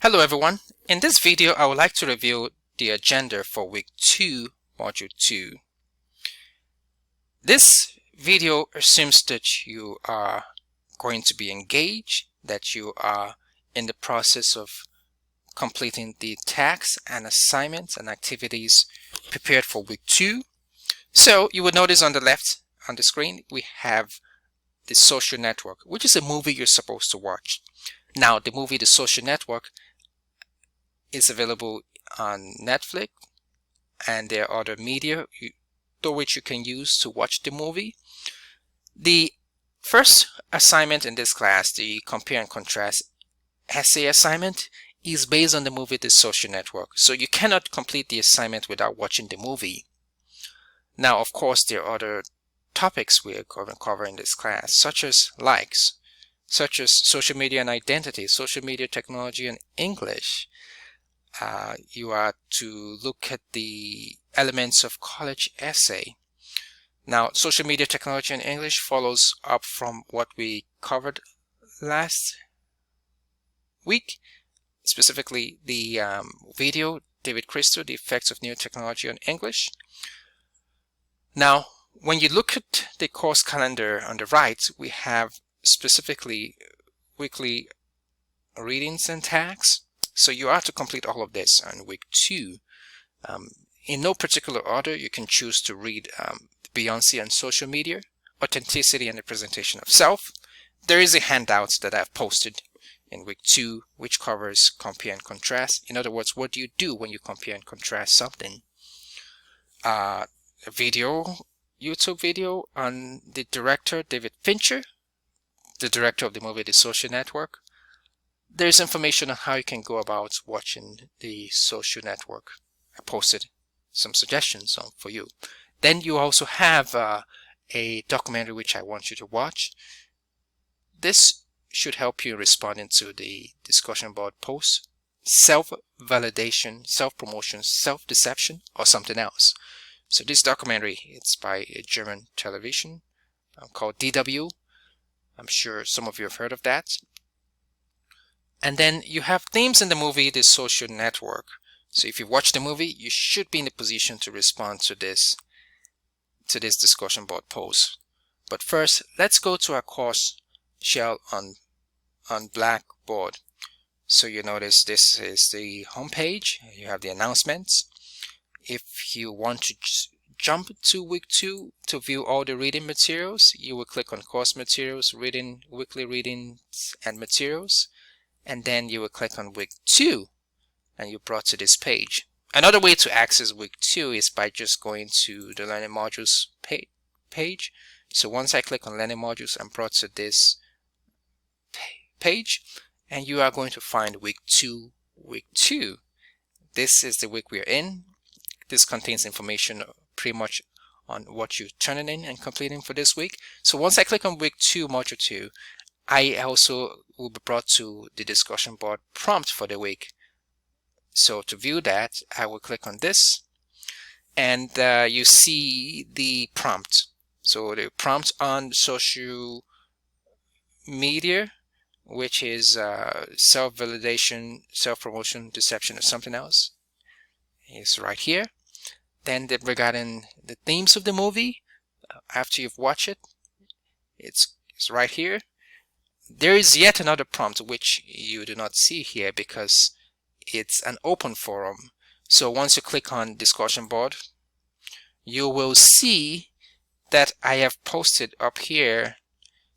Hello everyone. In this video, I would like to review the agenda for week 2, module 2. This video assumes that you are going to be engaged, that you are in the process of completing the tasks and assignments and activities prepared for week 2. So you would notice on the left on the screen, we have The Social Network, which is a movie you're supposed to watch. Now, the movie The Social Network is available on Netflix, and there are other media through which you can use to watch the movie. The first assignment in this class, the compare and contrast essay assignment, is based on the movie The Social Network. So you cannot complete the assignment without watching the movie. Now, of course, there are other topics we are going to cover in this class, such as likes, such as social media and identity, social media technology and English. You are to look at the elements of college essay. Now, social media technology and English follows up from what we covered last week, specifically the video, David Christo, The Effects of New Technology on English. Now, when you look at the course calendar on the right, we have specifically weekly readings and tasks. So you are to complete all of this on week 2. In no particular order, you can choose to read Beyonce and Social Media, Authenticity and the Presentation of Self. There is a handout that I've posted in week 2, which covers compare and contrast. In other words, what do you do when you compare and contrast something? A YouTube video on the director, David Fincher, the director of the movie The Social Network. There's information on how you can go about watching The Social Network. I posted some suggestions on for you. Then you also have a documentary which I want you to watch. This should help you responding to the discussion board posts: self-validation, self-promotion, self-deception, or something else. So this documentary, it's by a German television called DW. I'm sure some of you have heard of that. And then you have themes in the movie, The Social Network. So if you watch the movie, you should be in a position to respond to this discussion board post. But first, let's go to our course shell on Blackboard. So you notice this is the home page. You have the announcements. If you want to jump to week 2 to view all the reading materials, you will click on course materials, reading, weekly readings and materials. And then you will click on week 2 and you're brought to this page. Another way to access week 2 is by just going to the learning modules page. So once I click on learning modules, I'm brought to this page, and you are going to find week 2. This is the week we're in. This contains information pretty much on what you're turning in and completing for this week. So once I click on week 2, module 2, I also will be brought to the discussion board prompt for the week. So to view that, I will click on this, and you see the prompt. So the prompt on social media, which is self-validation, self-promotion, deception, or something else, is right here. Then regarding the themes of the movie, after you've watched it, it's right here. There is yet another prompt which you do not see here because it's an open forum. So once you click on discussion board, you will see that I have posted up here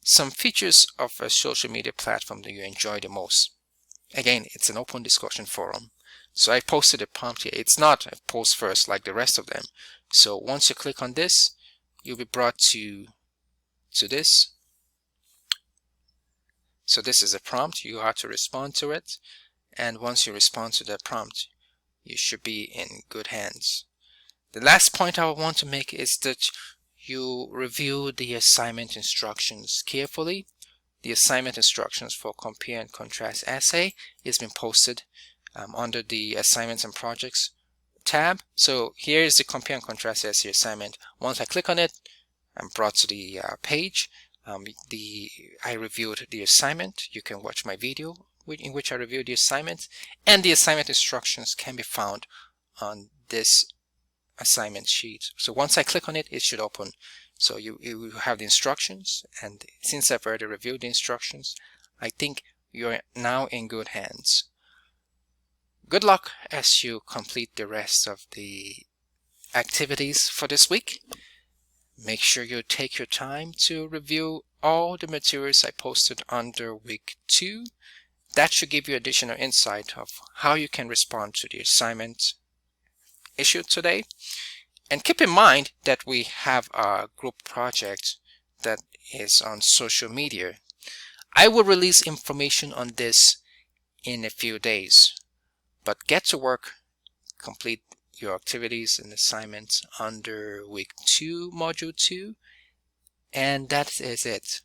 some features of a social media platform that you enjoy the most. Again, it's an open discussion forum. So I posted a prompt here. It's not a post first like the rest of them. So once you click on this, you'll be brought to this. So this is a prompt. You have to respond to it. And once you respond to that prompt, you should be in good hands. The last point I want to make is that you review the assignment instructions carefully. The assignment instructions for compare and contrast essay has been posted under the assignments and projects tab. So here is the compare and contrast essay assignment. Once I click on it, I'm brought to the page. I reviewed the assignment. You can watch my video in which I review the assignment, and the assignment instructions can be found on this assignment sheet. So once I click on it, it should open. So you have the instructions, and since I've already reviewed the instructions, I think you're now in good hands. Good luck as you complete the rest of the activities for this week. Make sure you take your time to review all the materials I posted under week 2. That should give you additional insight of how you can respond to the assignment issued today. And keep in mind that we have a group project that is on social media. I will release information on this in a few days, but get to work, complete your activities and assignments under week 2, module 2, and that is it.